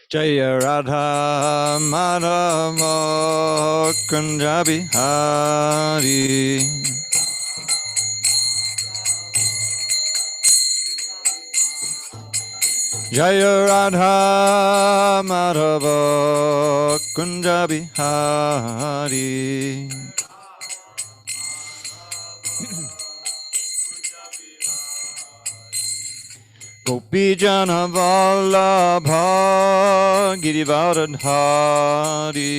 Jaya Radha Madhava Kunja Bihari. Jaya Radha Madhava Kunja Bihari. Gopi Jana Vallabha Girivardhari.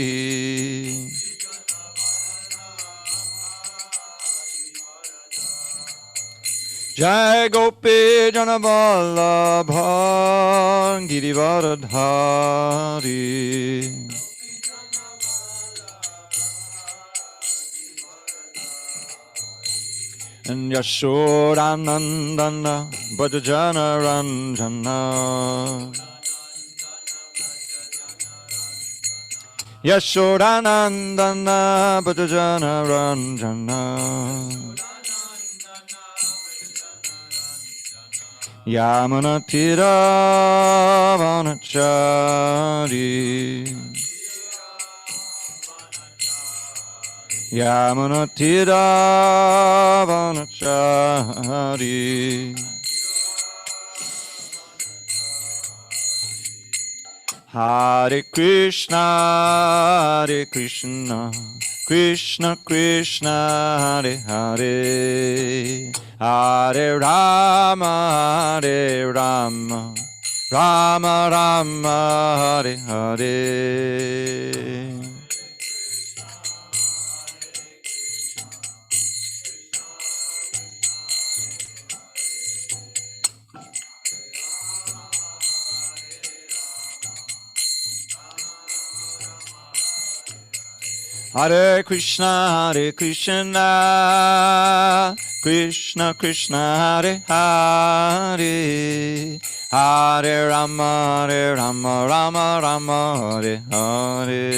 Jai Gopi Jana Vallabha Girivardhari. And Yashodanandana Bhajana Ranjana. Yashodanandana Bhajana Ranjana. Yamana Tira Vanachari. Yamana Tira Vanachari. Hare Krishna, Hare Krishna, Krishna Krishna, Hare Hare, Hare Rama, Hare Rama, Rama Rama, Hare Hare. Hare Krishna, Krishna Krishna, Hare Hare, Hare Rama, Rama Rama, Hare Hare.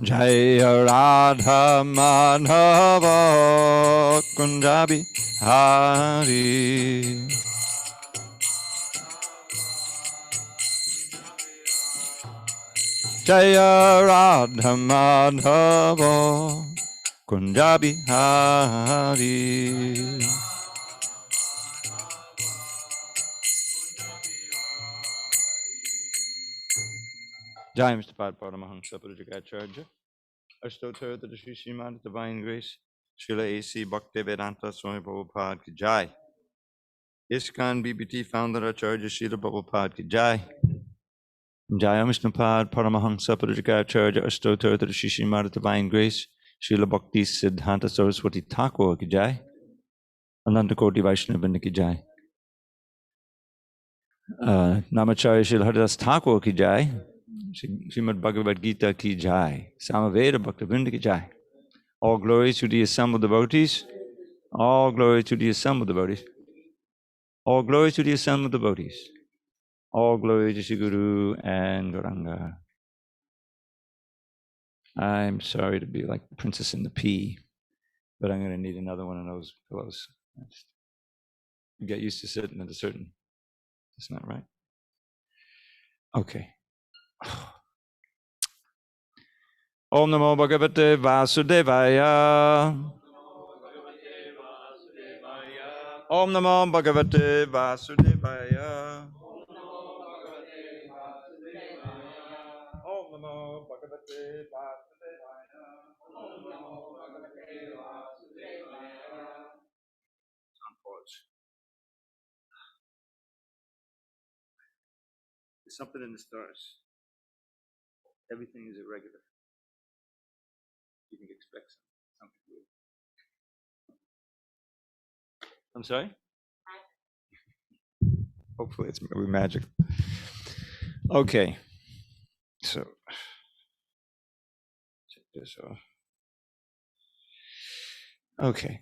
Jaya Radha Madhava Kunja Bihari. Jaya Radha Madhava Kunja Bihari. Jai Mr. Pad Paramahansa Purajagacharya. Ashtotar the Shri Srimad Divine Grace. Srila A.C. Bhaktivedanta Swami Prabhupada Ki Jai. ISKCON BBT Founder Acharya Srila Prabhupada Ki Jai. Jai Vishnupad Paramahansa Purajagacharya Ashtotar the Shri Srimad Divine Grace. Srila Bhakti Siddhanta Saraswati Thakur Ki Jai. Ananta Koti Vaishnavanda Ki Jai. Namacharya Srila Haridas Thakur Ki Jai. Srimad Bhagavad Gita Ki Jai. Samaveda Bhaktivinoda Ki Jai. All glory to the assembled devotees. All glory to the assembled devotees. All glory to the assembled devotees. All glory to Shri Guru and Gauranga. I'm sorry to be like the princess in the pea, but I'm going to need another one of those pillows. I just get used to sitting at a certain. That's not right. Okay. Om Namo Bhagavate Vasudevaya. Om Namo Bhagavate Vasudevaya. Om Namo Bhagavate Vasudevaya. On pause. There's something in the stars. Everything is irregular. You can expect something weird. I'm sorry? Hopefully it's magic. Okay. So check this off. Okay.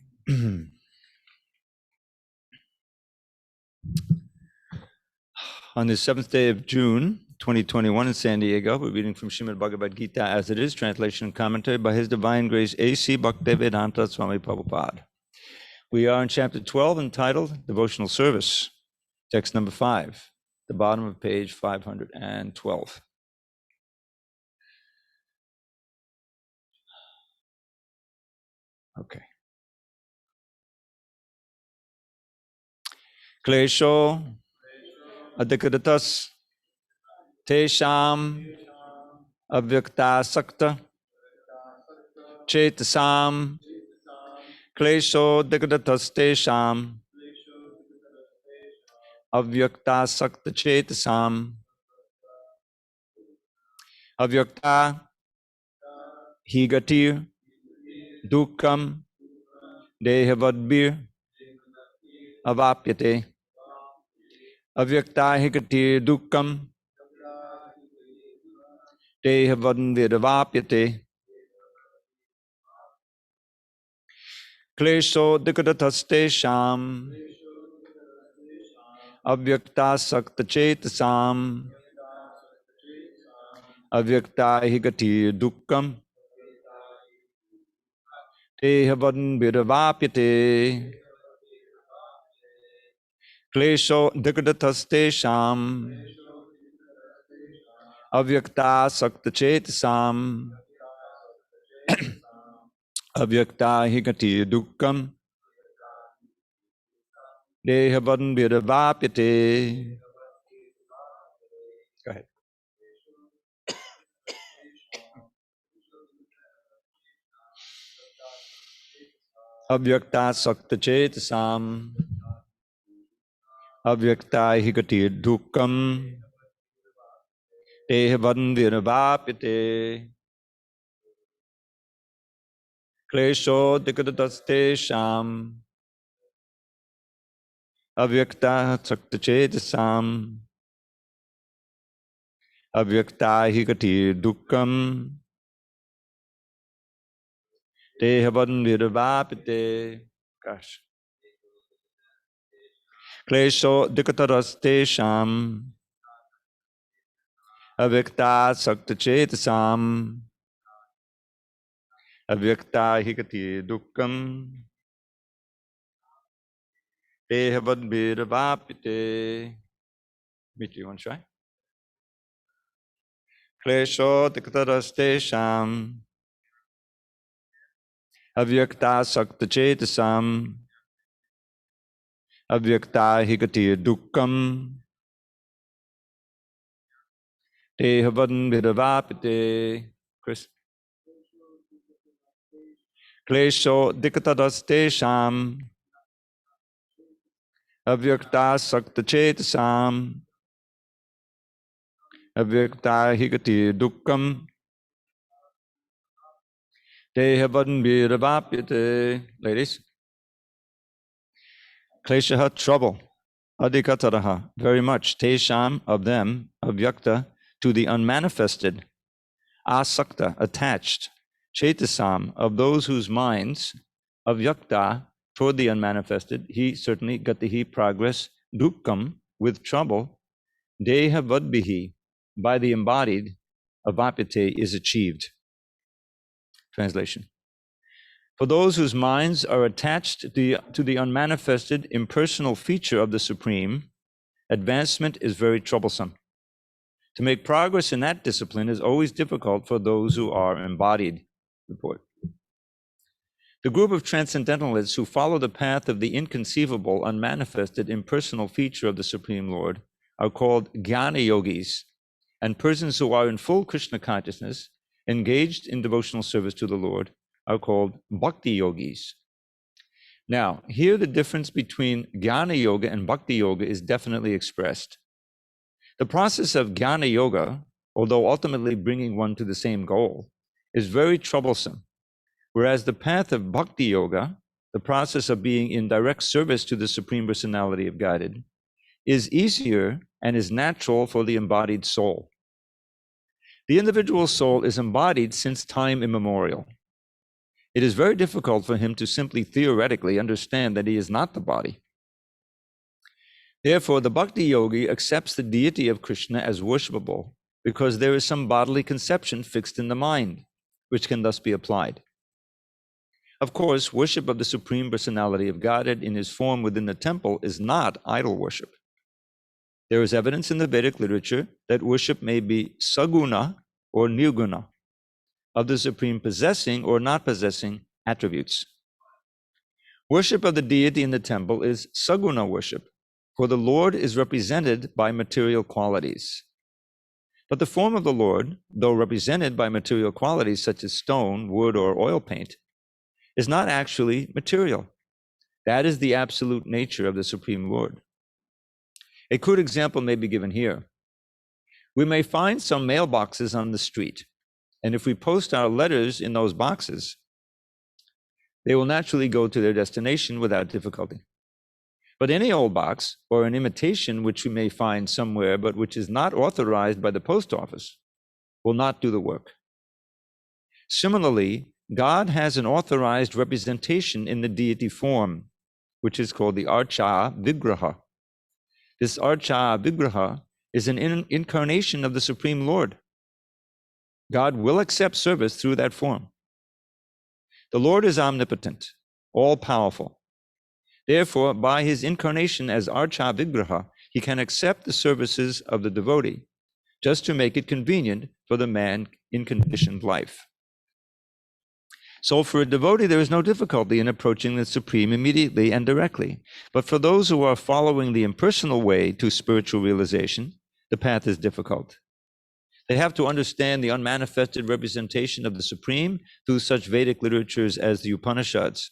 On the 7th day of June, 2021 in SanDiego. We're reading from Srimad Bhagavad Gita as it is, translation and commentary by His Divine Grace A.C. Bhaktivedanta Swami Prabhupada. We are in chapter 12 entitled Devotional Service, text number 5, the bottom of page 512. Okay. Klesho adhikadatas tesham avyaktasakta chetasam klesho adhikadatas tesham avyaktasakta chetasam avyakta higatir dukam dehavadbir avapyate avyakta higatir dukam dehavadbir klesho dikadatas avyakta sakta chetasam avyakta higati dukkam tehavan viravapyate klesho dikadatas avyakta sakta chetasam avyakta higati dukkam tehavan viravapyate. Go ahead. Avyakta sakta chetasam avyakta higati dukkam tehavan viravapyate klesho dikadatas avyakta sakta chetasam avyakta higati dukkam dehavan viravapite. Gosh. Klesho dikataras avyakta sakta chetasam avyakta higati dukkam dehavan viravapite. Meet you, want to try? Klesho dikataras avyakta sakta chetasam avyakta higati dukkam dehavan viravapite. Chris. Klesho dikatadas avyakta sakta chetasam avyakta higati dukkam dehavan viravapite. Ladies. Kleshaha, trouble. Adhikataraha, very much. Tesham, of them, avyakta, to the unmanifested. Asakta, attached. Chetasam, of those whose minds, avyakta, toward the unmanifested, he certainly gatihi, progress, dukkam, with trouble, deha vadbihi, by the embodied, avapite, is achieved. Translation. For those whose minds are attached to the unmanifested impersonal feature of the Supreme, advancement is very troublesome. To make progress in that discipline is always difficult for those who are embodied. Report. The group of transcendentalists who follow the path of the inconceivable, unmanifested, impersonal feature of the Supreme Lord are called Jnana Yogis, and persons who are in full Krishna consciousness, engaged in devotional service to the Lord, are called Bhakti Yogis. Now, here the difference between Jnana Yoga and Bhakti Yoga is definitely expressed. The process of Jnana Yoga, although ultimately bringing one to the same goal, is very troublesome, whereas the path of Bhakti Yoga, the process of being in direct service to the Supreme Personality of Godhead, is easier and is natural for the embodied soul. The individual soul is embodied since time immemorial. It is very difficult for him to simply theoretically understand that he is not the body. Therefore, the bhakti yogi accepts the deity of Krishna as worshipable because there is some bodily conception fixed in the mind, which can thus be applied. Of course, worship of the Supreme Personality of Godhead in his form within the temple is not idol worship. There is evidence in the Vedic literature that worship may be saguna or nirguna, of the Supreme possessing or not possessing attributes. Worship of the deity in the temple is saguna worship, for the Lord is represented by material qualities. But the form of the Lord, though represented by material qualities such as stone, wood, or oil paint, is not actually material. That is the absolute nature of the Supreme Lord. A crude example may be given here. We may find some mailboxes on the street, and if we post our letters in those boxes, they will naturally go to their destination without difficulty. But any old box or an imitation which we may find somewhere but which is not authorized by the post office will not do the work. Similarly, God has an authorized representation in the deity form, which is called the Archa Vigraha. This Archa Vigraha is an incarnation of the Supreme Lord. God will accept service through that form. The Lord is omnipotent, all-powerful. Therefore, by his incarnation as Archa Vigraha, he can accept the services of the devotee, just to make it convenient for the man in conditioned life. So for a devotee, there is no difficulty in approaching the Supreme immediately and directly. But for those who are following the impersonal way to spiritual realization, the path is difficult. They have to understand the unmanifested representation of the Supreme through such Vedic literatures as the Upanishads.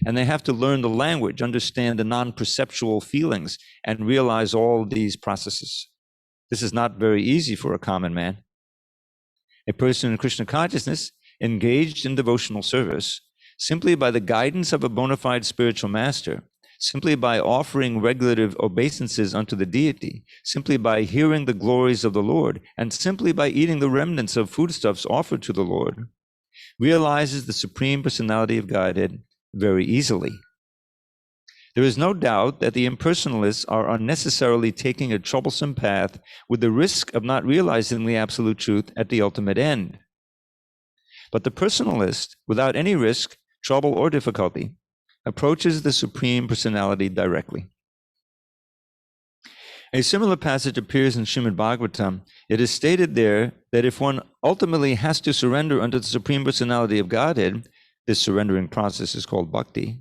And they have to learn the language, understand the non-perceptual feelings, and realize all these processes. This is not very easy for a common man. A person in Krishna consciousness, engaged in devotional service, simply by the guidance of a bona fide spiritual master, simply by offering regulative obeisances unto the deity, simply by hearing the glories of the Lord, and simply by eating the remnants of foodstuffs offered to the Lord, realizes the Supreme Personality of Godhead very easily. There is no doubt that the impersonalists are unnecessarily taking a troublesome path with the risk of not realizing the absolute truth at the ultimate end. But the personalist, without any risk, trouble, or difficulty, approaches the Supreme Personality directly. A similar passage appears in Srimad Bhagavatam. It is stated there that if one ultimately has to surrender unto the Supreme Personality of Godhead, this surrendering process is called bhakti,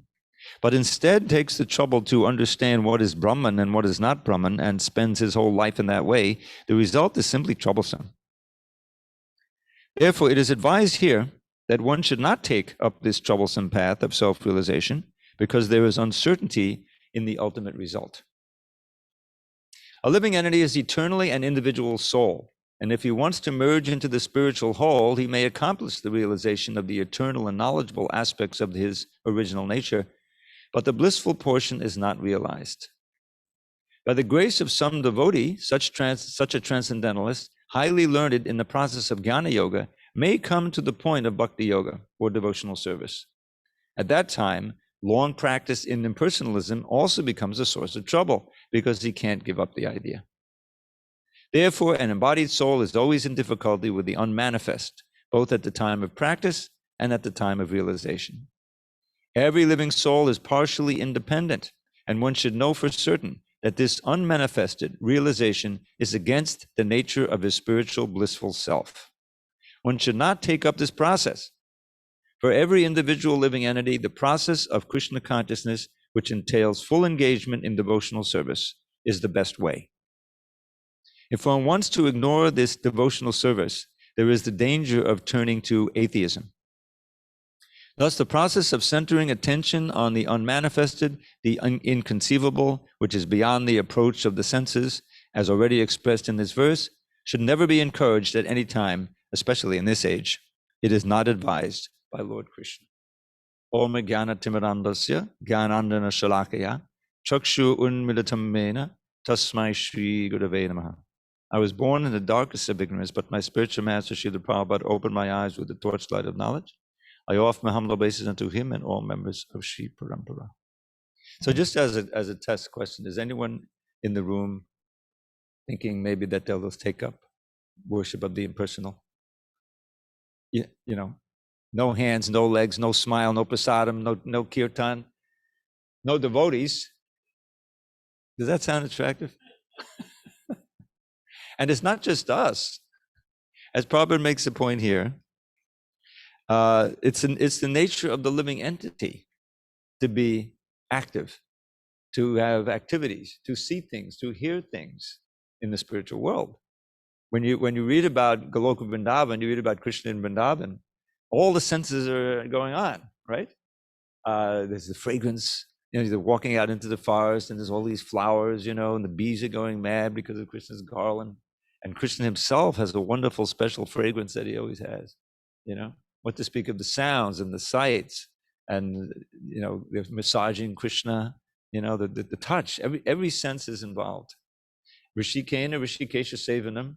but instead takes the trouble to understand what is Brahman and what is not Brahman and spends his whole life in that way, the result is simply troublesome. Therefore, it is advised here that one should not take up this troublesome path of self-realization because there is uncertainty in the ultimate result. A living entity is eternally an individual soul, and if he wants to merge into the spiritual whole, he may accomplish the realization of the eternal and knowledgeable aspects of his original nature, but the blissful portion is not realized. By the grace of some devotee, such a transcendentalist, highly learned in the process of Jnana Yoga, may come to the point of Bhakti Yoga or devotional service. At that time, long practice in impersonalism also becomes a source of trouble because he can't give up the idea. Therefore, an embodied soul is always in difficulty with the unmanifest, both at the time of practice and at the time of realization. Every living soul is partially independent, and one should know for certain that this unmanifested realization is against the nature of his spiritual blissful self. One should not take up this process. For every individual living entity, the process of Krishna consciousness, which entails full engagement in devotional service, is the best way. If one wants to ignore this devotional service, there is the danger of turning to atheism. Thus, the process of centering attention on the unmanifested, the inconceivable, which is beyond the approach of the senses, as already expressed in this verse, should never be encouraged at any time, especially in this age. It is not advised by Lord Krishna. Om Jnana Timirandasya Jnanandana Shalakaya Chakshu Unmilitam Mena Tasmai Shri Gurave Namaha. I was born in the darkest of ignorance, but my spiritual master, Srila Prabhupada, opened my eyes with the torchlight of knowledge. I offer my humble obeisance unto him and all members of Shri Parampara. So just as a test question, does anyone in the room, thinking maybe that they'll just take up worship of the impersonal. You know, no hands, no legs, no smile, no prasadam, no kirtan, no devotees. Does that sound attractive? And it's not just us. As Prabhupada makes the point here, it's the nature of the living entity to be active, to have activities, to see things, to hear things in the spiritual world. When you read about Goloka Vrindavan, you read about Krishna in Vrindavan, all the senses are going on, right? There's the fragrance, they're walking out into the forest and there's all these flowers, and the bees are going mad because of Krishna's garland. And Krishna himself has a wonderful special fragrance that he always has, what to speak of the sounds and the sights, and they're massaging Krishna, the touch, every sense is involved. Rishikena Rishikesha Sevanam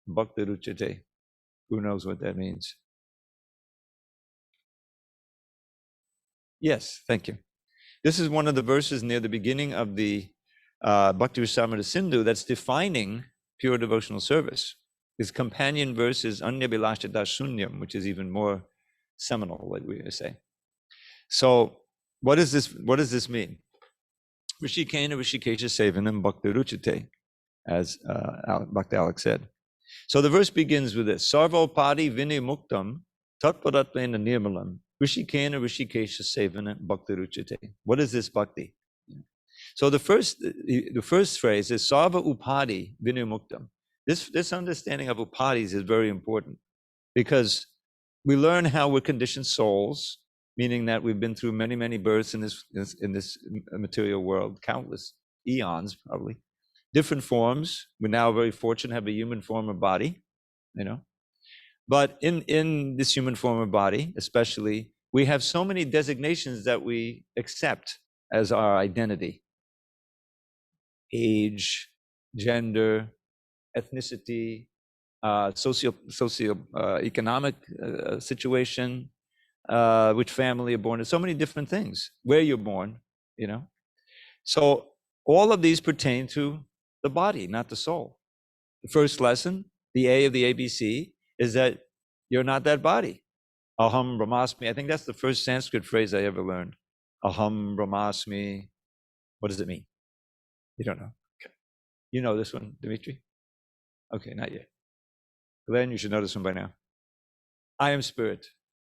Bhakti Ruchate. Who knows what that means? Yes, thank you. This is one of the verses near the beginning of the Bhakti Rasamrita Sindhu that's defining pure devotional service. His companion verse is Anya Bilashita Shunyam, which is even more seminal, like we say. So what does this mean? Rishikena Rishikesha Sevanam Bhakti Ruchate, as Bhakti Alex said. So the verse begins with this: Sarvopadi Vinay Muktam Tatpadatvena Nirmalam Rishikena Rishikesha Sevana Bhakti Ruchate. What is this bhakti? So the first phrase is Sarva Upadi Vinay Muktam. This understanding of upadis is very important, because we learn how we're conditioned souls, meaning that we've been through many, many births in this material world, countless eons probably. Different forms. We're now very fortunate to have a human form or body, But in this human form or body, especially, we have so many designations that we accept as our identity. Age, gender, ethnicity, socio-economic situation, which family you're born in, so many different things, where you're born, So all of these pertain to the body, not the soul. The first lesson, the A of the ABC, is that you're not that body. Aham Brahmasmi. I think that's the first Sanskrit phrase I ever learned. Aham Brahmasmi. What does it mean? You don't know. Okay. You know this one, Dimitri? Okay, not yet. Glenn, you should know this one by now. I am spirit.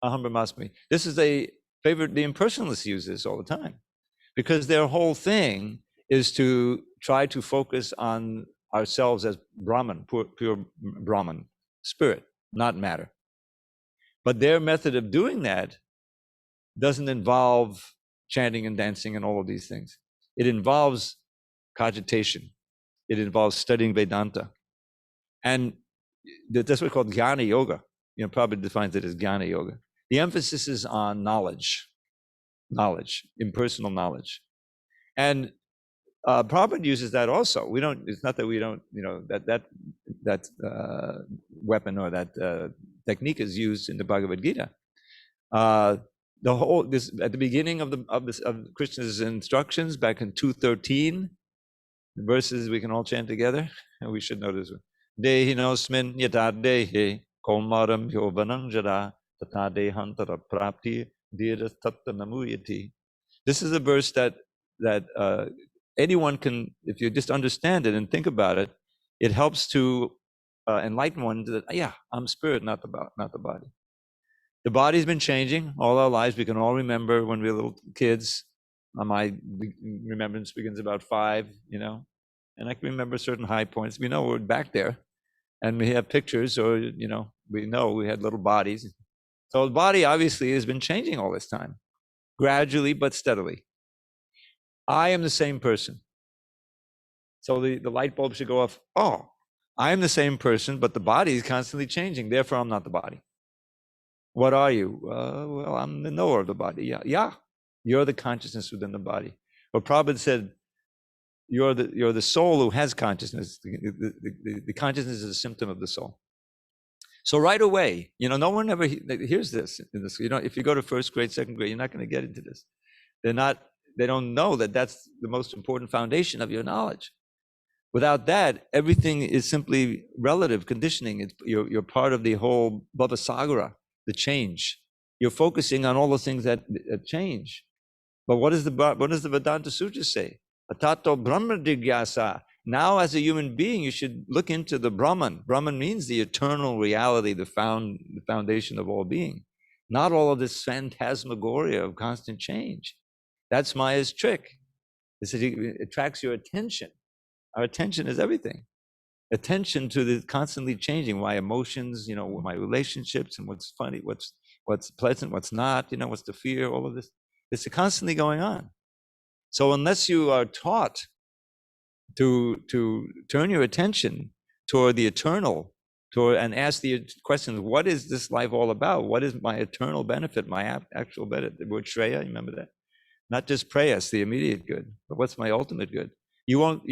Aham Brahmasmi. This is a favorite, the impersonalists use this all the time, because their whole thing is to try to focus on ourselves as Brahman, pure Brahman, spirit, not matter. But their method of doing that doesn't involve chanting and dancing and all of these things. It involves cogitation. It involves studying Vedanta. And that's what's called Jnana Yoga. Probably defines it as Jnana Yoga. The emphasis is on knowledge, impersonal knowledge. And Prabhupada uses that also. It's not that we don't, that weapon or that technique is used in the Bhagavad Gita. At the beginning of Krishna's instructions back in 2:13, the verses we can all chant together, and we should know this one. Dehi nosmin yata dehi komaram yovanam jara tata dehantara prapti dira tatta namuyati. This is a verse that anyone can, if you just understand it and think about it, it helps to enlighten one that, I'm spirit, not the body. The body's been changing all our lives. We can all remember when we were little kids. My remembrance begins about 5, and I can remember certain high points. We know we're back there, and we have pictures, or we know we had little bodies. So the body obviously has been changing all this time, gradually but steadily. I am the same person. So the light bulb should go off. Oh, I am the same person, but the body is constantly changing. Therefore, I'm not the body. What are you? Well, I'm the knower of the body. Yeah. You're the consciousness within the body. But Prabhupada said, you're the soul who has consciousness. The consciousness is a symptom of the soul. So right away, no one ever hears this. If you go to first grade, second grade, you're not going to get into this. They don't know that that's the most important foundation of your knowledge. Without that, everything is simply relative conditioning. You're part of the whole Bhavasagara, the change. You're focusing on all the things that change. But what does the Vedanta Sutra say? Atato Brahma Jigyasa. Now, as a human being, you should look into the Brahman. Brahman means the eternal reality, the foundation of all being. Not all of this phantasmagoria of constant change. That's Maya's trick. It attracts your attention. Our attention is everything. Attention to the constantly changing, my emotions, my relationships, and what's funny, what's pleasant, what's not, what's the fear, all of this. It's constantly going on. So unless you are taught to turn your attention toward the eternal, and ask the questions, what is this life all about? What is my eternal benefit, my actual benefit? The word Shreya, you remember that? Not just preyas, the immediate good, but what's my ultimate good? You won't,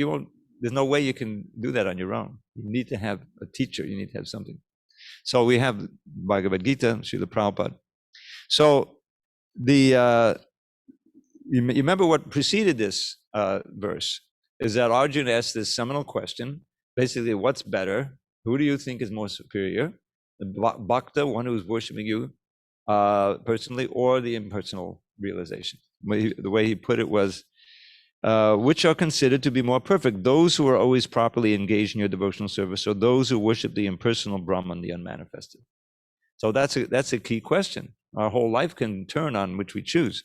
there's no way you can do that on your own. You need to have a teacher, you need to have something. So we have Bhagavad Gita, Srila Prabhupada. So you remember what preceded this verse is that Arjuna asked this seminal question, basically, what's better? Who do you think is more superior? The bhakta, one who's worshiping you personally, or the impersonal realization? The way he put it was, which are considered to be more perfect, those who are always properly engaged in your devotional service, or those who worship the impersonal Brahman, the unmanifested? So that's a key question. Our whole life can turn on which we choose.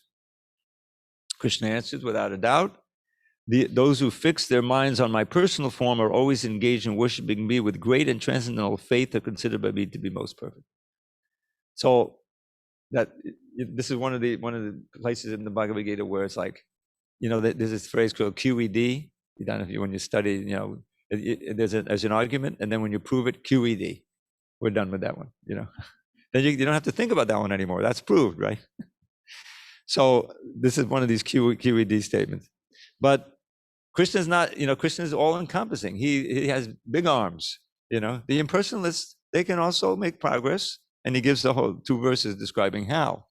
Krishna answers, without a doubt, those who fix their minds on my personal form are always engaged in worshiping me with great and transcendental faith, are considered by me to be most perfect. So that this is one of the places in the Bhagavad Gita where it's like, there's this phrase called QED. You don't know if when you study, there's an argument, and then when you prove it, QED. We're done with that one. Then you don't have to think about that one anymore. That's proved, right? So this is one of these QED statements. But Krishna's not, Krishna is all encompassing. He has big arms. The impersonalists, they can also make progress. And he gives the whole 2 verses describing how.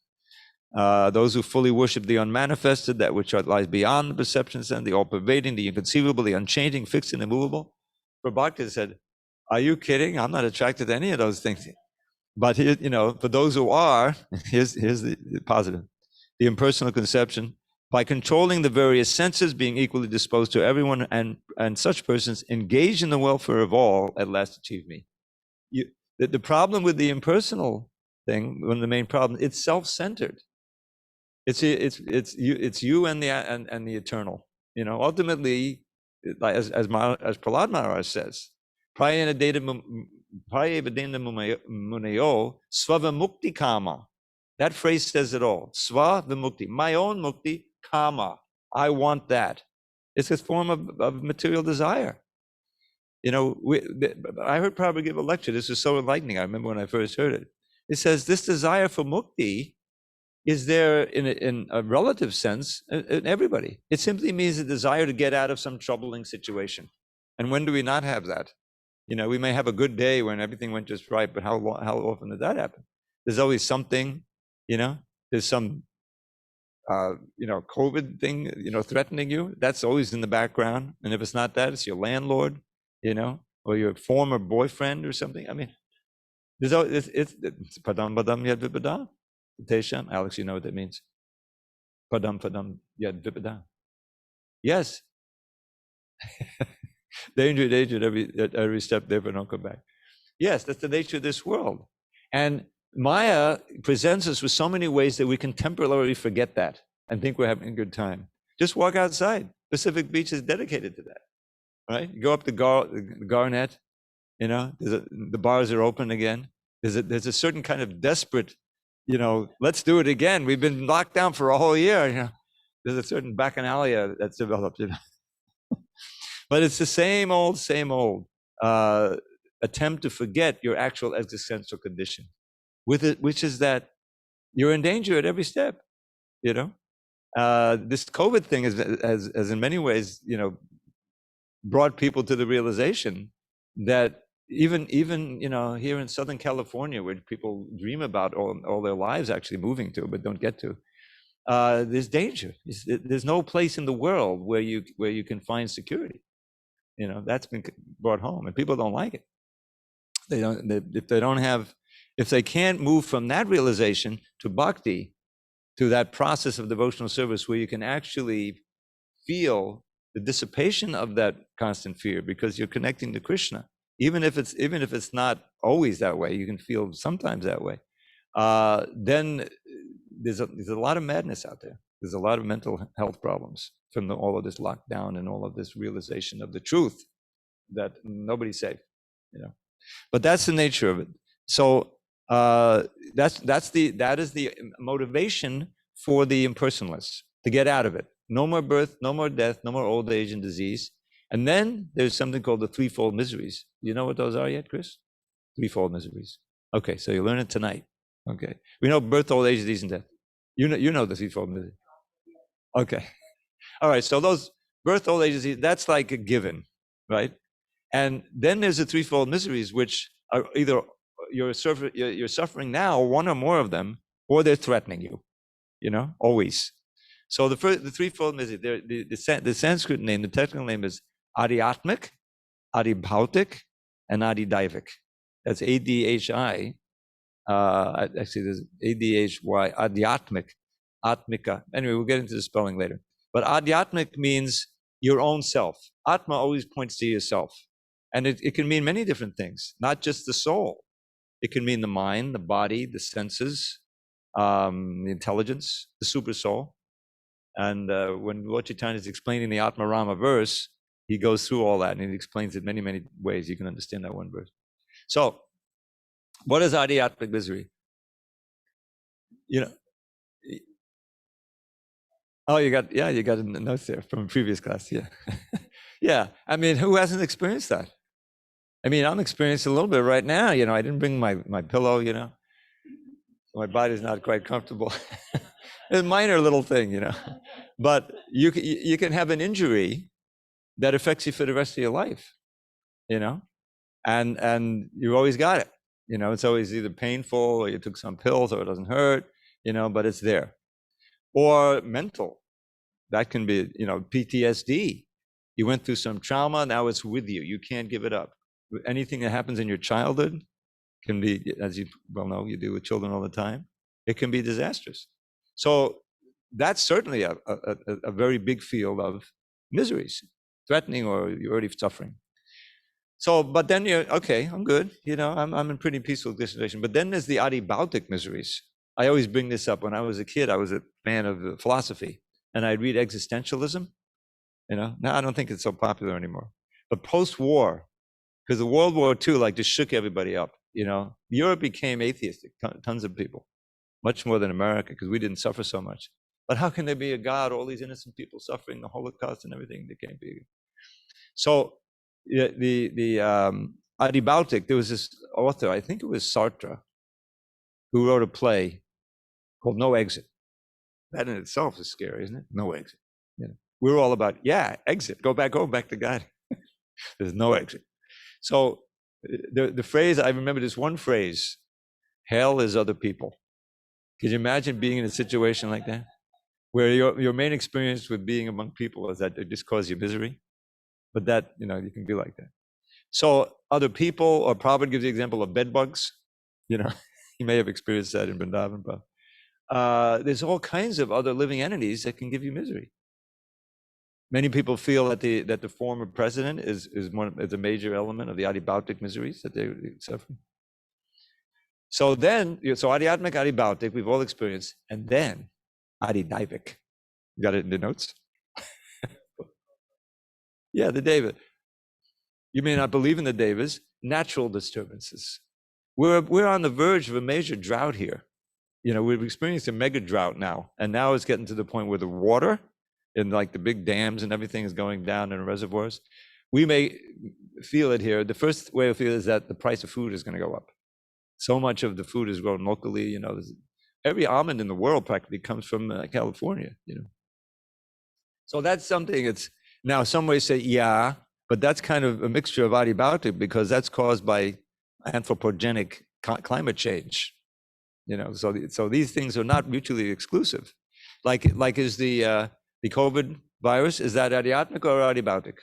Those who fully worship the unmanifested, that which lies beyond the perception sense, the all-pervading, the inconceivable, the unchanging, fixed and immovable. Prabhupada said, are you kidding? I'm not attracted to any of those things. But for those who are, here's the positive. The impersonal conception, by controlling the various senses, being equally disposed to everyone, and such persons engaged in the welfare of all, at last achieve me. The problem with the impersonal thing, one of the main problems, it's self-centered. It's you and the eternal. Ultimately, as Prahlad Maharaj says, Prayena Munayo Svava Mukti Kama. That phrase says it all. Sva Vimukti, my own mukti, kama. I want that. It's a form of material desire. I heard Prabhupada give a lecture. This was so enlightening. I remember when I first heard it. It says this desire for mukti is there in a relative sense in everybody. It simply means a desire to get out of some troubling situation. And when do we not have that? We may have a good day when everything went just right, but how often does that happen? There's always something. There's some, COVID thing, threatening you. That's always in the background. And if it's not that, it's your landlord, or your former boyfriend or something. I mean, it's padam padam yad vipada. Tesham, Alex, you know what that means. Padam padam yad vipada. Yes. danger at every step, therefore don't come back. Yes, that's the nature of this world. And Maya presents us with so many ways that we can temporarily forget that and think we're having a good time. Just walk outside. Pacific Beach is dedicated to that, right? You go up the Garnet, the bars are open again. There's a certain kind of desperate, let's do it again. We've been locked down for a whole year. There's a certain bacchanalia that's developed, But it's the same old attempt to forget your actual existential condition. With it, which is that you're in danger at every step. This COVID thing has in many ways, brought people to the realization that even here in Southern California, where people dream about all their lives actually moving to, but don't get to, there's danger. There's no place in the world where you can find security. That's been brought home, and people don't like it. If they can't move from that realization to bhakti, to that process of devotional service where you can actually feel the dissipation of that constant fear because you're connecting to Krishna, even if it's not always that way, you can feel sometimes that way. Then there's a lot of madness out there. There's a lot of mental health problems from all of this lockdown and all of this realization of the truth that nobody's safe, But that's the nature of it. So that is the motivation for the impersonalists to get out of it. No more birth, no more death, no more old age and disease. And then there's something called the threefold miseries. You know what those are yet, Chris? Threefold miseries. Okay, so you learn it tonight. Okay, we know birth, old age, disease, and death. You know the threefold miseries. Okay, all right. So those birth, old age, disease, that's like a given, right? And then there's the threefold miseries, which are either you're suffering now, one or more of them, or they're threatening you, always. So the threefold misery, the Sanskrit name, the technical name is Adhyatmic, Adhibhautic, and Adhidaivik. That's ADHI. Actually, there's ADHY, Adhyatmic, Atmika. Anyway, we'll get into the spelling later. But Adhyatmic means your own self. Atma always points to yourself. And it can mean many different things, not just the soul. It can mean the mind, the body, the senses, the intelligence, the super soul. And when Lord Chaitanya is explaining the Atma Rama verse, he goes through all that and he explains it many, many ways. You can understand that one verse. So, what is Adhyatmic misery? Oh, you got a note there from a previous class. Yeah. Yeah. I mean, who hasn't experienced that? I mean, I'm experiencing a little bit right now. I didn't bring my pillow, my body's not quite comfortable. It's a minor little thing, but you can have an injury that affects you for the rest of your life, and you always got it. It's always either painful or you took some pills or it doesn't hurt, but it's there. Or mental, that can be, PTSD. You went through some trauma, now it's with you. You can't give it up. Anything that happens in your childhood can be, as you well know, you do with children all the time, it can be disastrous. So that's certainly a very big field of miseries, threatening or you're already suffering. So, but then you're, okay, I'm good. I'm in pretty peaceful situation. But then there's the adhibhautic miseries. I always bring this up. When I was a kid, I was a fan of philosophy and I'd read existentialism. Now I don't think it's so popular anymore. But post-war, because the World War II just shook everybody up. Europe became atheistic, tons of people, much more than America, because we didn't suffer so much. But how can there be a God? All these innocent people suffering, the Holocaust and everything, they can't be. So the adhibhautic, there was this author, I think it was Sartre, who wrote a play called No Exit. That in itself is scary, isn't it? No exit. We're all about, exit, go back to God. There's no exit. So the phrase, I remember this one phrase, hell is other people. Could you imagine being in a situation like that? Where your main experience with being among people is that they just cause you misery? But that, you can be like that. So other people, or Prabhupada gives the example of bed bugs. You may have experienced that in Vrindavan, but there's all kinds of other living entities that can give you misery. Many people feel that the former president is a major element of the adhibhautic miseries that they suffer. So then, adhyatmic, adhibhautic, we've all experienced, and then adhidaivik. You got it in the notes? Yeah, the Deva. You may not believe in the Devas, natural disturbances. We're on the verge of a major drought here. We've experienced a mega drought now, and now it's getting to the point where the water in the big dams and everything is going down in the reservoirs. We may feel it here. The first way to feel is that the price of food is going to go up. So much of the food is grown locally. Every almond in the world practically comes from California. So that's something. It's now some way say but that's kind of a mixture of adhibhautic because that's caused by anthropogenic climate change. So these things are not mutually exclusive. Like is the COVID virus, is that adhyatmic or adhibhautic?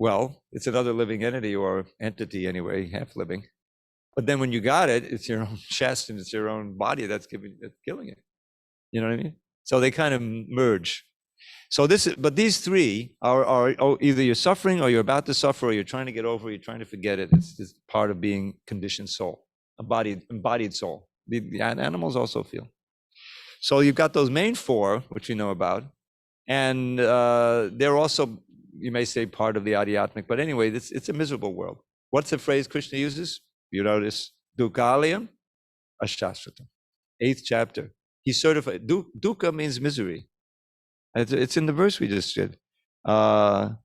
Well, it's another living entity or entity anyway, half living. But then when you got it, it's your own chest and it's your own body that's killing it. You know what I mean? So they kind of merge. So but these three are either you're suffering or you're about to suffer or you're trying to get over, or you're trying to forget it. It's part of being conditioned soul, embodied soul. The animals also feel. So you've got those main four, which you know about, and they're also, you may say, part of the adhyatmic. But anyway, it's a miserable world. What's the phrase Krishna uses? You notice, Dukkalayam Ashashvatam. 8th chapter. He certified. Dukkha means misery. It's in the verse we just did. Dukkam.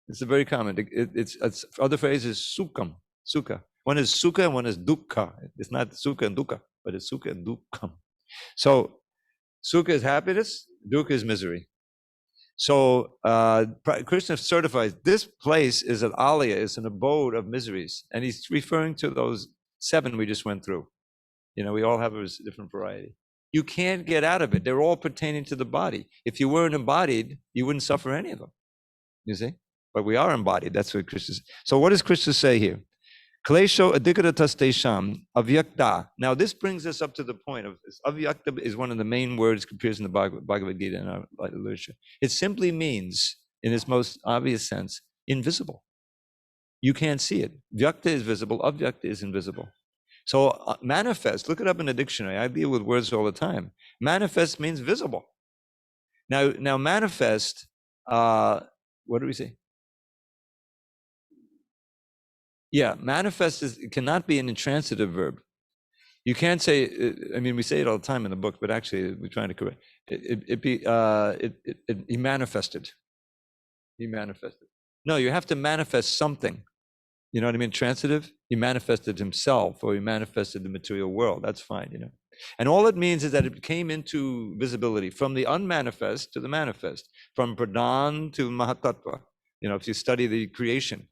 It's a very common. It's other phrase is sukham. Sukha. One is sukha and one is dukkha. It's not sukha and dukkha, but it's sukha and dukkam. So sukha is happiness, dukkha is misery. So Krishna certifies this place is an alaya, is an abode of miseries, and he's referring to those 7 we just went through. You know, we all have a different variety. You can't get out of it. They're all pertaining to the body. If you weren't embodied, you wouldn't suffer any of them. You see? But we are embodied. That's what Krishna says. So what does Krishna say here? Klesho adhikaratas avyakta. Now this brings us up to the point of avyakta is one of the main words that appears in the Bhagavad Gita in our literature. It simply means, in its most obvious sense, invisible. You can't see it. Vyakta is visible, avyakta is invisible. So manifest, look it up in the dictionary. I deal with words all the time. Manifest means visible. Now manifest, what do we say? Yeah, manifest it cannot be an intransitive verb. You can't say, I mean, we say it all the time in the book, but actually we're trying to correct it. He manifested. He manifested. No, you have to manifest something. You know what I mean? Transitive, he manifested himself, or he manifested the material world. That's fine, you know. And all it means is that it came into visibility from the unmanifest to the manifest, from Pradhan to Mahatattva. You know, if you study the creation,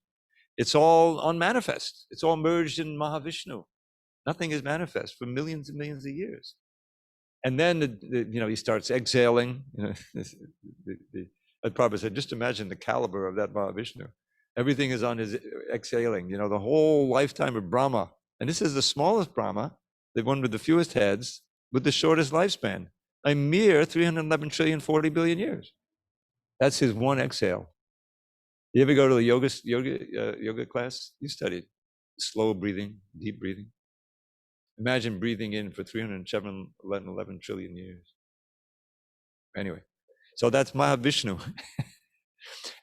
it's all unmanifest. It's all merged in Mahavishnu. Nothing is manifest for millions and millions of years. And then, you know, he starts exhaling. You know, Prabhupada said, just imagine the caliber of that Mahavishnu. Everything is on his exhaling, you know, the whole lifetime of Brahma. And this is the smallest Brahma, the one with the fewest heads, with the shortest lifespan, a mere 311 trillion, 40 billion years. That's his one exhale. You ever go to the yoga class? You studied slow breathing, deep breathing. Imagine breathing in for 311 trillion years. Anyway, so that's Mahavishnu.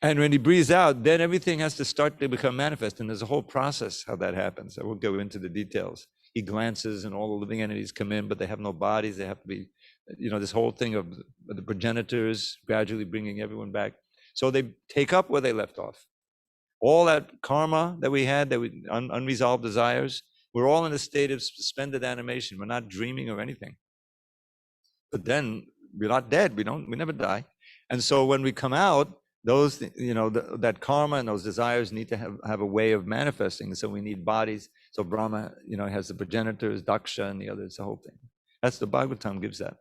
And when he breathes out, then everything has to start to become manifest. And there's a whole process how that happens. I won't go into the details. He glances and all the living entities come in, but they have no bodies. They have to be, you know, this whole thing of the progenitors gradually bringing everyone back. So they take up where they left off. All that karma that we had, unresolved desires, we're all in a state of suspended animation. We're not dreaming of anything. But then we're not dead. We never die. And so when we come out, those, you know, that karma and those desires need to have a way of manifesting. So we need bodies. So Brahma, you know, has the progenitors, Daksha, and the others, the whole thing. That's the Bhagavatam gives that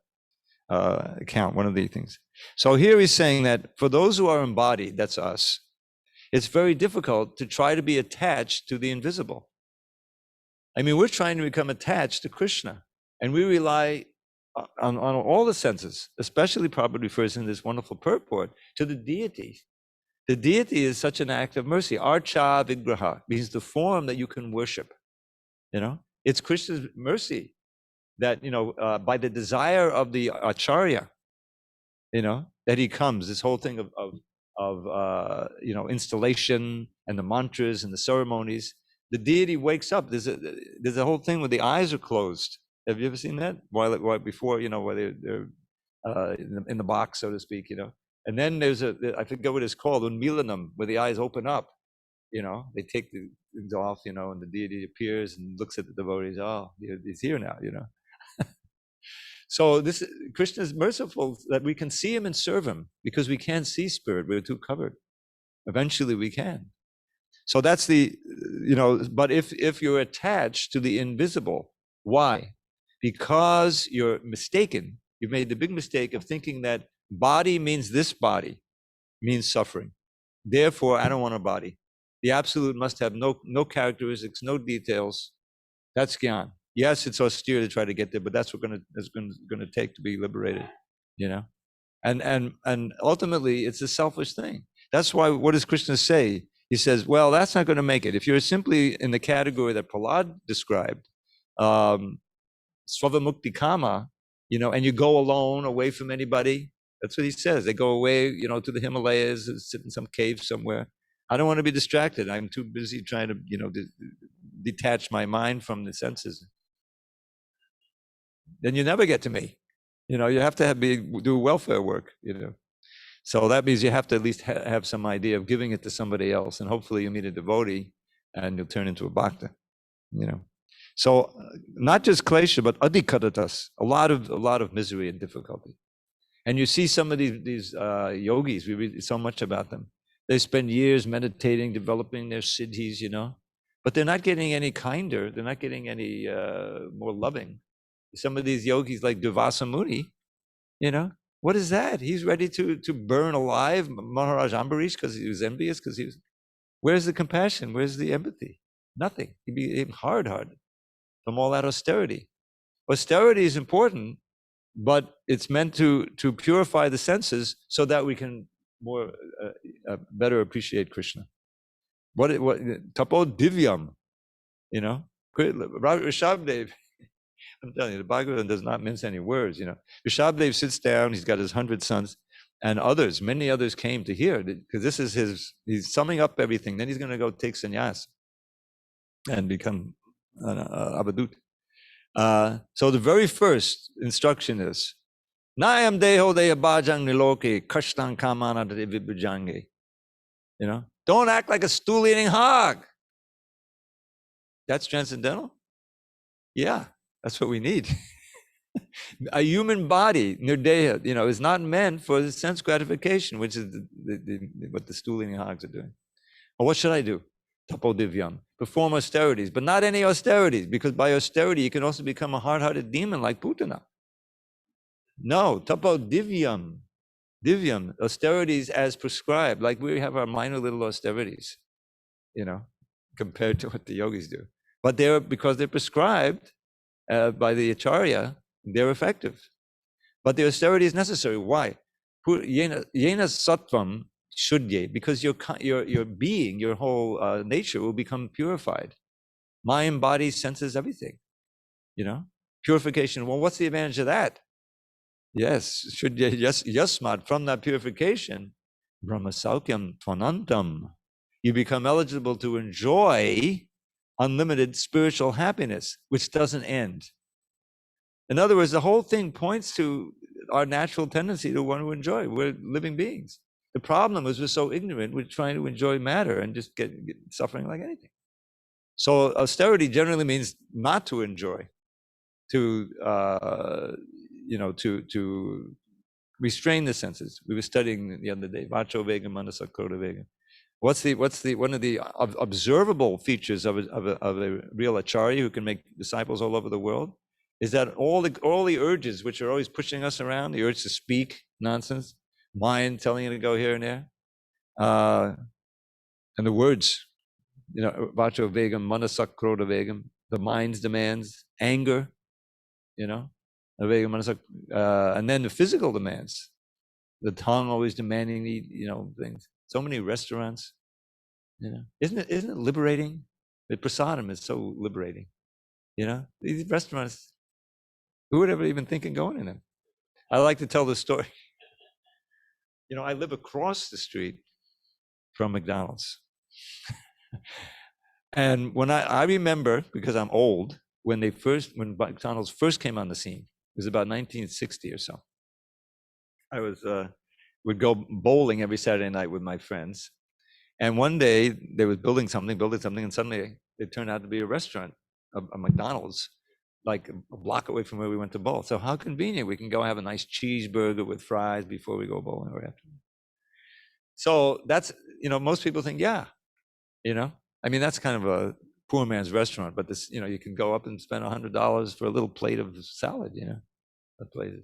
account, one of the things. So here he's saying that for those who are embodied, that's us, it's very difficult to try to be attached to the invisible. I mean, we're trying to become attached to Krishna, and we rely on all the senses, especially Prabhupada refers in this wonderful purport to the deity. The deity is such an act of mercy. Archa Vigraha means the form that you can worship. You know, it's Krishna's mercy that, you know, by the desire of the Acharya, you know, that he comes. This whole thing of you know, installation and the mantras and the ceremonies. The deity wakes up. There's a whole thing where the eyes are closed. Have you ever seen that? While before, you know, where they're in the box, so to speak, you know. And then there's I forget what it's called, Unmilanam, where the eyes open up, you know. They take the things off, you know, and the deity appears and looks at the devotees. Oh, he's here now, you know. So Krishna is merciful that we can see him and serve him, because we can't see spirit. We're too covered. Eventually we can. So that's the, you know, but if you're attached to the invisible, why? Because you're mistaken. You've made the big mistake of thinking that body means this body, means suffering. Therefore, I don't want a body. The absolute must have no characteristics, no details. That's Gyan. Yes, it's austere to try to get there, but that's what it's gonna take to be liberated, you know. And ultimately, it's a selfish thing. That's why. What does Krishna say? He says, "Well, that's not going to make it. If you're simply in the category that Prahlad described, Svavamukti Kama, you know, and you go alone, away from anybody. That's what he says. They go away, you know, to the Himalayas, sit in some cave somewhere. I don't want to be distracted. I'm too busy trying to, you know, detach my mind from the senses. Then you never get to me. You know, you have to do welfare work, you know. So that means you have to at least have some idea of giving it to somebody else. And hopefully you meet a devotee and you'll turn into a bhakta, you know. So not just klesha, but adhikaratas, a lot of misery and difficulty. And you see some of these yogis, we read so much about them. They spend years meditating, developing their siddhis, you know, but they're not getting any kinder. They're not getting any more loving. Some of these yogis like Durvasa Muni, you know, what is that? He's ready to burn alive Maharaj Ambarish because he was envious, because he was, where's the compassion? Where's the empathy? Nothing. He became hard-hearted from all that austerity. Austerity is important, but it's meant to purify the senses so that we can more better appreciate Krishna. What tapo divyam, you know, Rishabdev. I'm telling you, the Bhagavatam does not mince any words. You know, Rishabdev sits down. He's got his 100 sons, and many others came to hear, because this is he's summing up everything. Then he's going to go take sannyas and become abadut. So the very first instruction is, Nayam deho deya bhajang niloke kashtan kamana vibhujange. You know, don't act like a stool-eating hog. That's transcendental? Yeah, that's what we need. A human body, nirdeha, you know, is not meant for the sense gratification, which is what the stool-eating hogs are doing. Well, what should I do? Tapo divyam. Perform austerities, but not any austerities, because by austerity, you can also become a hard-hearted demon like Putana. No, tapo divyam. Divyam, austerities as prescribed, like we have our minor little austerities, you know, compared to what the yogis do. But because they're prescribed by the acharya, they're effective. But the austerity is necessary. Why? Yena sattvam shuddye, because your being, your whole nature will become purified. Mind, body, senses, everything, you know, purification. Well, what's the advantage of that? Yes, yasmat, from that purification, brahma saukyam tvanantam, you become eligible to enjoy unlimited spiritual happiness, which doesn't end. In other words, the whole thing points to our natural tendency to want to enjoy. We're living beings. The problem is we're so ignorant, we're trying to enjoy matter and just get suffering like anything. So austerity generally means not to enjoy, to restrain the senses. We were studying the other day, vacho vegam, manasa krodha vegam. What's one of the observable features of a real acharya who can make disciples all over the world? Is that all the urges which are always pushing us around, the urge to speak nonsense, mind telling you to go here and there, and the words, you know, vacho vegam, manasa krodha vegam, the mind's demands, anger, you know, and then the physical demands, the tongue always demanding, you know, things. So many restaurants, you know, isn't it liberating? The prasadam is so liberating, you know. These restaurants, who would ever even think of going in them? I like to tell the story. You know, I live across the street from McDonald's, and when I remember, because I'm old, when McDonald's first came on the scene, it was about 1960 or so. I would go bowling every Saturday night with my friends. And one day they were building something, and suddenly it turned out to be a restaurant, a McDonald's, like a block away from where we went to bowl. So how convenient. We can go have a nice cheeseburger with fries before we go bowling or after. So that's, you know, most people think, yeah, you know, I mean, that's kind of a poor man's restaurant, but this, you know, you can go up and spend $100 for a little plate of salad, you know, a plate.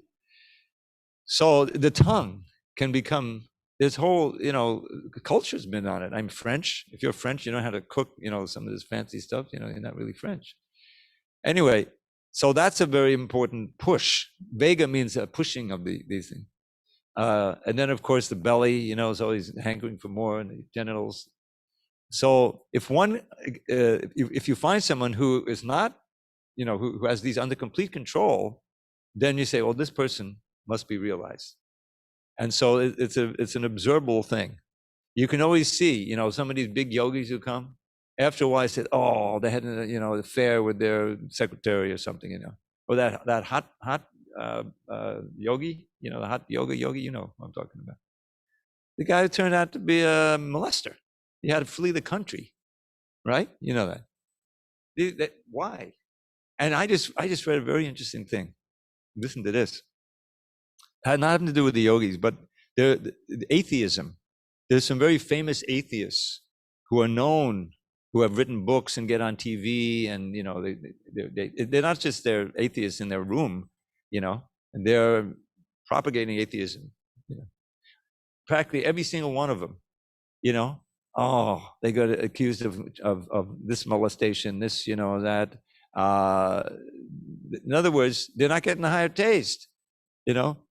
So the tongue can become This whole, culture's been on it. I'm French. If you're French, you know how to cook, some of this fancy stuff, you're not really French. Anyway, so that's a very important push. Vega means a pushing of these things. And then, of course, the belly, is always hankering for more, and the genitals. So if if you find someone who is not, who has these under complete control, then you say, well, this person must be realized. And so it's an observable thing. You can always see, some of these big yogis who come. After a while, I said, oh, they had an affair with their secretary or something, or that hot yogi, the hot yogi, you know what I'm talking about. The guy turned out to be a molester. He had to flee the country, right? You know that. Why? And I just read a very interesting thing. Listen to this. It had nothing to do with the yogis, but the atheism. There's some very famous atheists who are known, who have written books and get on TV, and they're not just they're atheists in their room, and they're propagating atheism. Practically every single one of them, they got accused of this molestation, this, that. In other words, they're not getting the higher taste.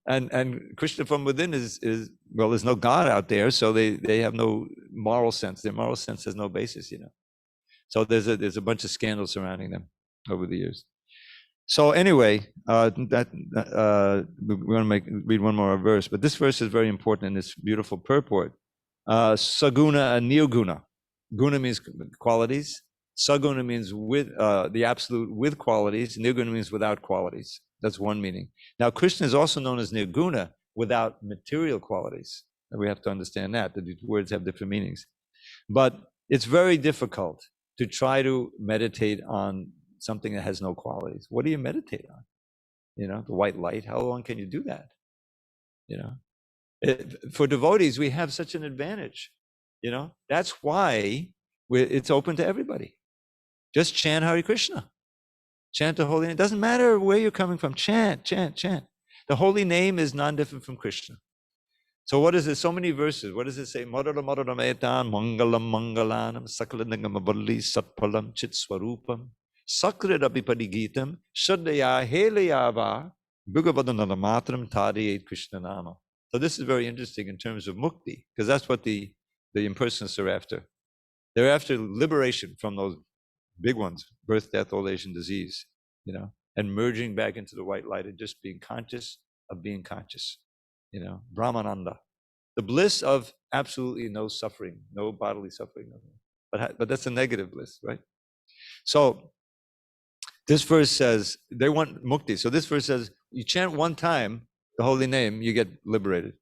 And Krishna from within is well, there's no God out there, so they have no moral sense. Their moral sense has no basis, So there's a bunch of scandals surrounding them over the years. So anyway, we want to read one more verse, but this verse is very important in this beautiful purport. Saguna and nirguna. Guna means qualities. Saguna means with the absolute with qualities. Nirguna means without qualities. That's one meaning. Now, Krishna is also known as nirguna, without material qualities. And we have to understand that the words have different meanings. But it's very difficult to try to meditate on something that has no qualities. What do you meditate on? The white light. How long can you do that? For devotees, we have such an advantage. That's why it's open to everybody. Just chant Hare Krishna. Chant the holy name. It doesn't matter where you're coming from. Chant, chant, chant. The holy name is non-different from Krishna. So what is it? So many verses. What does it say? Madara madara metan mangalam mangalanam sakalanangam avalli satpalam chit swarupam sakrirapi padigitam shraddhaya helayava bhagavadanala matram tadiyet Krishna nama. So this is very interesting in terms of mukti, because that's what the impersonalists are after. They're after liberation from those big ones, birth, death, old age, and disease, and merging back into the white light and just being conscious of being conscious, Brahmananda, the bliss of absolutely no suffering, no bodily suffering. But that's a negative bliss, right? So this verse says they want mukti. So this verse says you chant one time the holy name, you get liberated.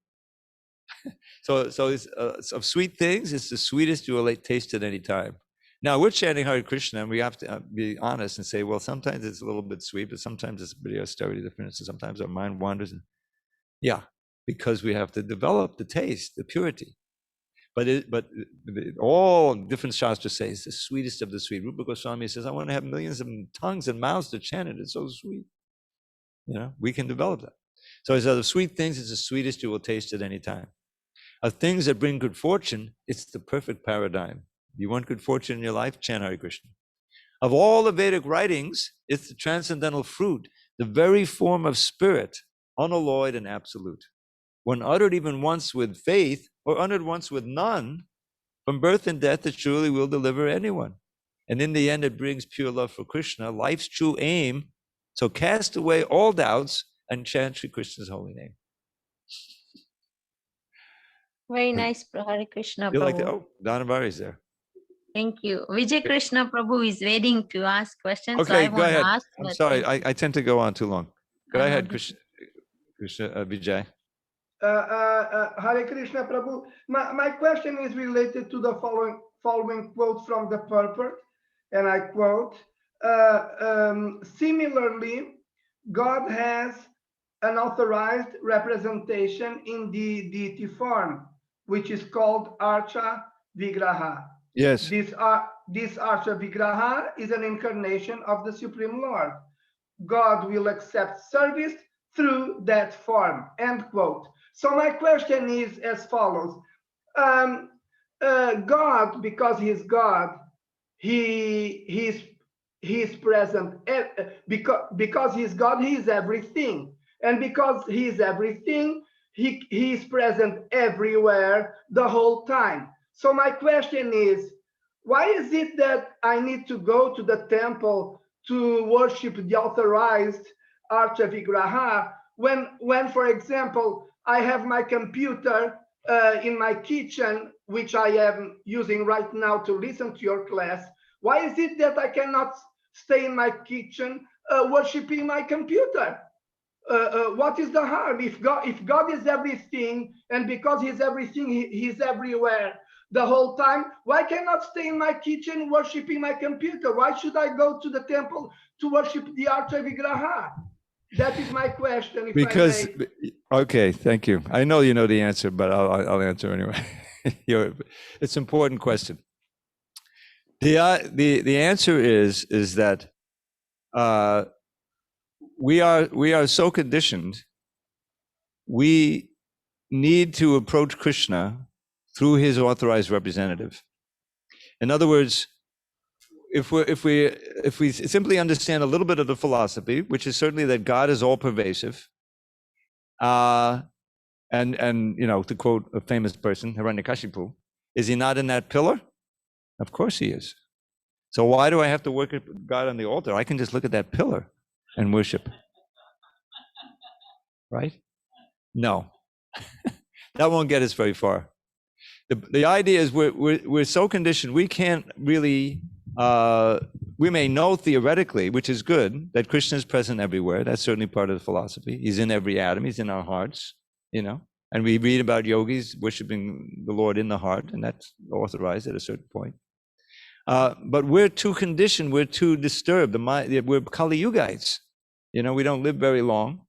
So it's of sweet things, it's the sweetest you will taste at any time. Now we're chanting Hare Krishna, and we have to be honest and say, well, sometimes it's a little bit sweet, but sometimes it's pretty austerity different. So sometimes our mind wanders. Yeah, because we have to develop the taste, the purity. But all different shastras say it's the sweetest of the sweet. Rupa Goswami says, I want to have millions of tongues and mouths to chant it. It's so sweet. We can develop that. So he says, of sweet things, it's the sweetest you will taste at any time. Of things that bring good fortune, it's the perfect paradigm. You want good fortune in your life? Chant Hare Krishna. Of all the Vedic writings, it's the transcendental fruit, the very form of spirit, unalloyed and absolute. When uttered even once with faith, or uttered once with none, from birth and death it truly will deliver anyone. And in the end, it brings pure love for Krishna, life's true aim. So cast away all doubts and chant Sri Krishna's holy name. Very nice, Hare Krishna Prabhu. Like oh, Dhanabari is there. Thank you. Vijay Krishna Prabhu is waiting to ask questions. Okay, so go ahead. I'm sorry, I tend to go on too long. Go ahead, Krishna Vijay. Hare Krishna Prabhu. My question is related to the following quote from the purport, and I quote, similarly, God has an authorized representation in the deity form, which is called Archa Vigraha. Yes. This Archa Vigraha is an incarnation of the Supreme Lord. God will accept service through that form, end quote. So my question is as follows. God, because he's God, he's present. Because he's God, he is everything. And because he is everything, he is present everywhere the whole time. So my question is, why is it that I need to go to the temple to worship the authorized Archa Vigraha when, for example, I have my computer in my kitchen, which I am using right now to listen to your class? Why is it that I cannot stay in my kitchen worshiping my computer? What is the harm? If God is everything, and because he's everything, he's everywhere the whole time, why cannot stay in my kitchen worshiping my computer? Why should I go to the temple to worship the Archa Vigraha? That is my question, if Because, I may. okay, thank you. I know you know the answer, but I'll answer anyway. It's an important question. The answer is that we are so conditioned. We need to approach Krishna through his authorized representative. In other words, if we simply understand a little bit of the philosophy, which is certainly that God is all pervasive, and you know, to quote a famous person, Hiranyakashipu, is he not in that pillar? Of course he is. So why do I have to worship God on the altar? I can just look at that pillar and worship. Right? No, that won't get us very far. The idea is we're so conditioned, we can't really, we may know theoretically, which is good, that Krishna is present everywhere. That's certainly part of the philosophy. He's in every atom, he's in our hearts, you know. And we read about yogis worshiping the Lord in the heart, and that's authorized at a certain point. But we're too conditioned, we're too disturbed. We're Kali Yugites. You know, we don't live very long.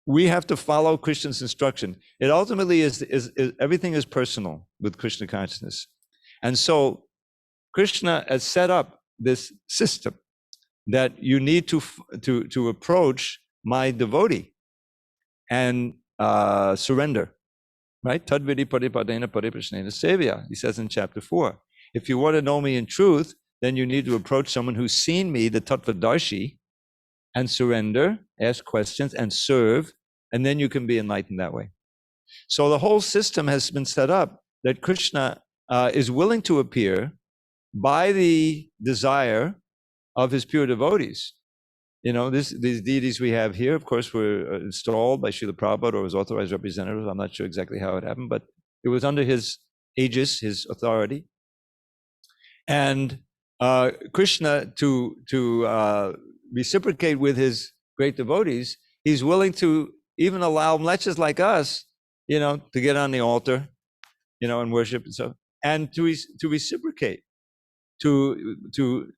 We have to follow Krishna's instruction. It ultimately is everything is personal with Krishna consciousness. And so Krishna has set up this system that you need to approach my devotee and surrender, right? Tadvidi paripadena pariprashnena sevya, he says in chapter 4. If you want to know me in truth, then you need to approach someone who's seen me, the Tattvadarshi, and surrender, ask questions, and serve, and then you can be enlightened that way. So the whole system has been set up that Krishna is willing to appear by the desire of his pure devotees. You know, these deities we have here, of course, were installed by Srila Prabhupada or his authorized representatives. I'm not sure exactly how it happened, but it was under his aegis, his authority. And Krishna, to reciprocate with his great devotees, he's willing to even allow mlechas like us, you know, to get on the altar, you know, and worship and so, and to reciprocate, to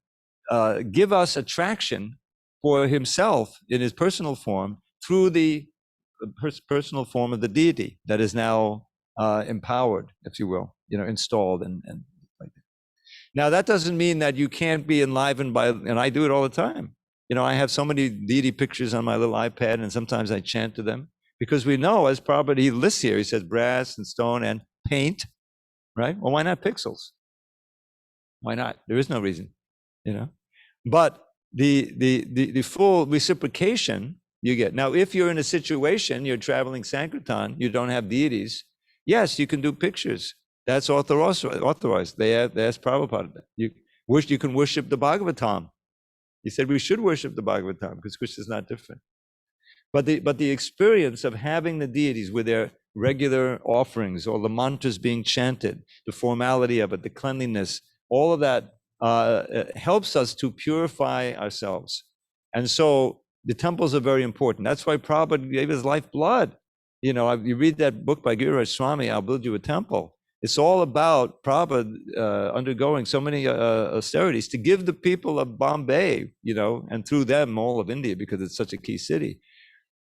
give us attraction for himself in his personal form through the personal form of the deity that is now empowered, if you will, you know, installed and like that. Now that doesn't mean that you can't be enlivened by, and I do it all the time. You know, I have so many deity pictures on my little iPad, and sometimes I chant to them because we know, as Prabhupada, he lists here, he says brass and stone and paint, right? Well, why not pixels? Why not? There is no reason, you know. But the full reciprocation you get. Now, if you're in a situation, you're traveling Sankirtan, you don't have deities, yes, you can do pictures. That's authorized. They asked Prabhupada. You can worship the Bhagavatam. He said we should worship the Bhagavatam because Krishna is not different. But the experience of having the deities with their regular offerings or the mantras being chanted, the formality of it, the cleanliness, all of that helps us to purify ourselves. And so the temples are very important. That's why Prabhupada gave his lifeblood. You know, you read that book by Giriraj Swami, I'll Build You a Temple. It's all about Prabhupada undergoing so many austerities to give the people of Bombay, you know, and through them all of India, because it's such a key city,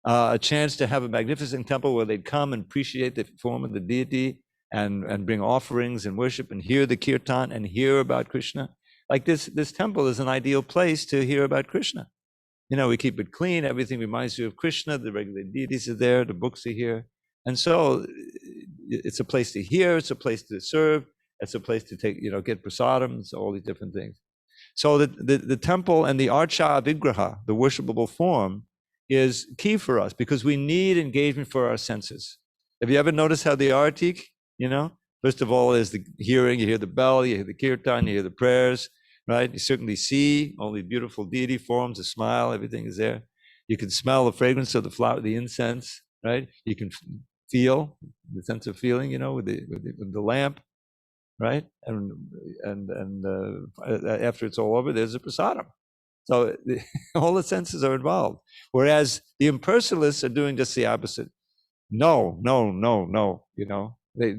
a chance to have a magnificent temple where they'd come and appreciate the form of the deity and bring offerings and worship and hear the kirtan and hear about Krishna. Like this temple is an ideal place to hear about Krishna. You know, we keep it clean. Everything reminds you of Krishna. The regular deities are there. The books are here. And so it's a place to hear. It's a place to serve. It's a place to take, get prasadam. It's all these different things. So the temple and the archa vigraha, the worshipable form, is key for us because we need engagement for our senses. Have you ever noticed how the artik, first of all is the hearing, you hear the bell, you hear the kirtan, you hear the prayers, right? You certainly see all the beautiful deity forms, a smile, everything is there. You can smell the fragrance of the flower, the incense, right? You can feel the sense of feeling, with the lamp, right? And after it's all over, there's a prasadam. So all the senses are involved. Whereas the impersonalists are doing just the opposite. No. They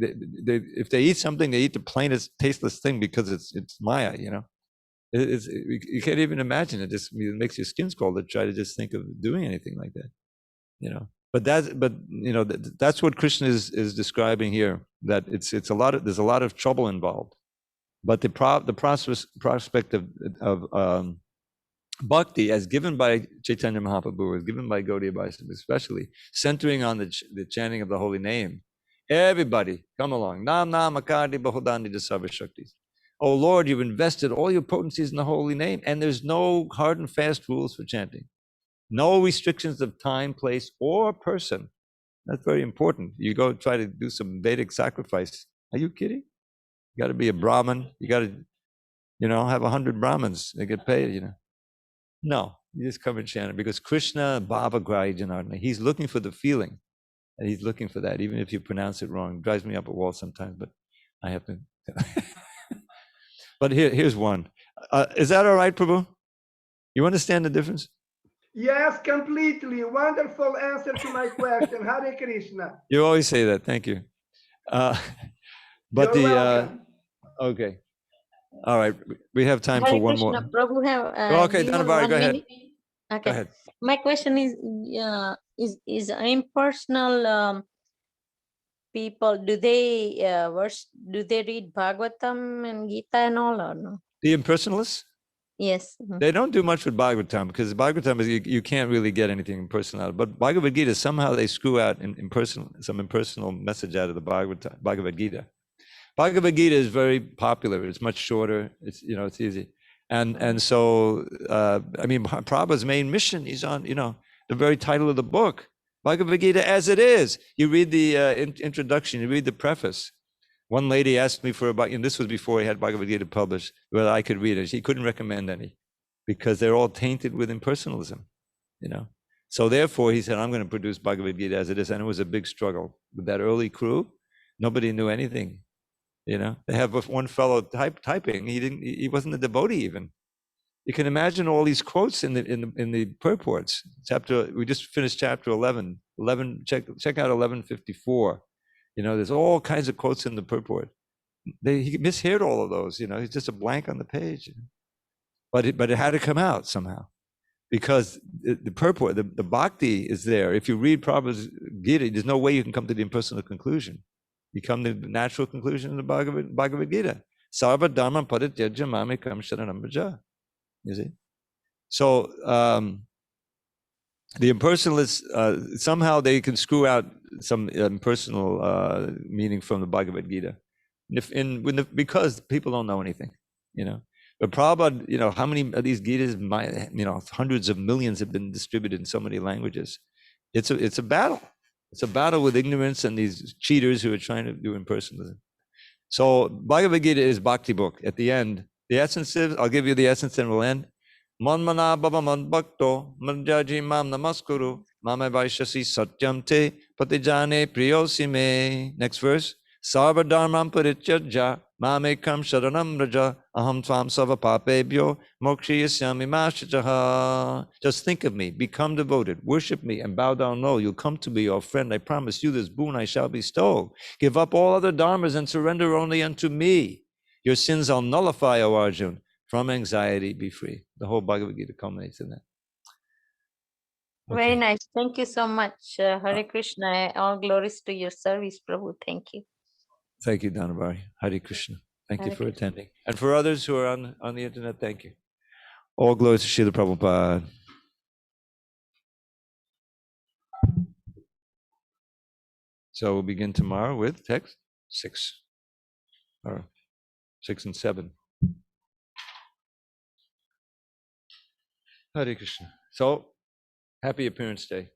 if they eat something, they eat the plainest, tasteless thing because it's Maya. You can't even imagine it. It makes your skin crawl to try to just think of doing anything like that. But that's what Krishna is describing here. That there's a lot of trouble involved. But the prospect of bhakti, as given by Chaitanya Mahaprabhu, as given by Gaudiya Vaishnava, especially centering on the chanting of the holy name. Everybody, come along. Nam Nam Akadi Bahodani Dasava Shaktis. Oh Lord, you've invested all your potencies in the holy name, and there's no hard and fast rules for chanting. No restrictions of time, place, or person. That's very important. You go try to do some Vedic sacrifice. Are you kidding? You got to be a Brahmin. You got to, have 100 Brahmins. They get paid, No, you just come and chant it because Krishna, Bhava Grahya Janardana, he's looking for the feeling. And he's looking for that, even if you pronounce it wrong. It drives me up a wall sometimes, but I have to. But here's one. Is that all right, Prabhu? You understand the difference? Yes, completely. Wonderful answer to my question. Hare Krishna. You always say that. Thank you. But You're welcome. Okay. All right. We have time Hare for one Krishna, more. Prabhu have. Okay, give me Dhanabhari, 1 go ahead. minute. Okay. Go ahead. My question is impersonal people, do they read Bhagavatam and Gita and all or no? The impersonalists? Yes. They don't do much with Bhagavatam because Bhagavatam is you can't really get anything impersonal out of it. But Bhagavad Gita, somehow they screw out some impersonal message out of the Bhagavad Gita. Bhagavad Gita is very popular. It's much shorter. It's it's easy. And so Prabhupada's main mission is on the very title of the book, Bhagavad Gita as it is. You read the introduction, you read the preface. One lady asked me and this was before he had Bhagavad Gita published, whether I could read it. She couldn't recommend any because they're all tainted with impersonalism, So therefore he said, I'm going to produce Bhagavad Gita as it is. And it was a big struggle with that early crew. Nobody knew anything. They have one fellow typing. He wasn't a devotee even. You can imagine all these quotes in the purports. We just finished chapter 11. Check out 1154. There's all kinds of quotes in the purport. He misheard all of those. He's just a blank on the page. But it had to come out somehow, because the purport, the bhakti is there. If you read Prabhupada's Gita, there's no way you can come to the impersonal conclusion. You come to the natural conclusion in the Bhagavad Gita. Sarva dharma parityaja mamekam sharanam vraja. You see? So the impersonalists, somehow they can screw out some impersonal meaning from the Bhagavad Gita. Because people don't know anything, But Prabhupada, how many of these Gitas, hundreds of millions have been distributed in so many languages. It's a battle. It's a battle with ignorance and these cheaters who are trying to do impersonalism. So Bhagavad Gita is bhakti book. At the end, the essence is, I'll give you the essence and we'll end. Manmana bhava madbhakto madhyaji mam namaskuru mame vaishasi satyam te patijane priyosi me. Next verse. Sarva dharmam parityaja mamekam sharanam raja aham tvam sava papebhyo mokshiyasyami mashajaha. Just think of me, become devoted, worship me, and bow down low. You'll come to be your friend. I promise you this boon I shall bestow. Give up all other dharmas and surrender only unto me. Your sins I'll nullify, O Arjun. From anxiety, be free. The whole Bhagavad Gita culminates in that. Very nice. Thank you so much. Hare Krishna. All glories to your service, Prabhu. Thank you. Thank you, Dhanabhari. Hare Krishna. Thank you Hare for Krishna. attending. And for others who are on the internet, thank you. All glories to Srila Prabhupada. So we'll begin tomorrow with text 6 or 6 and 7. Hare Krishna. So, happy Appearance Day.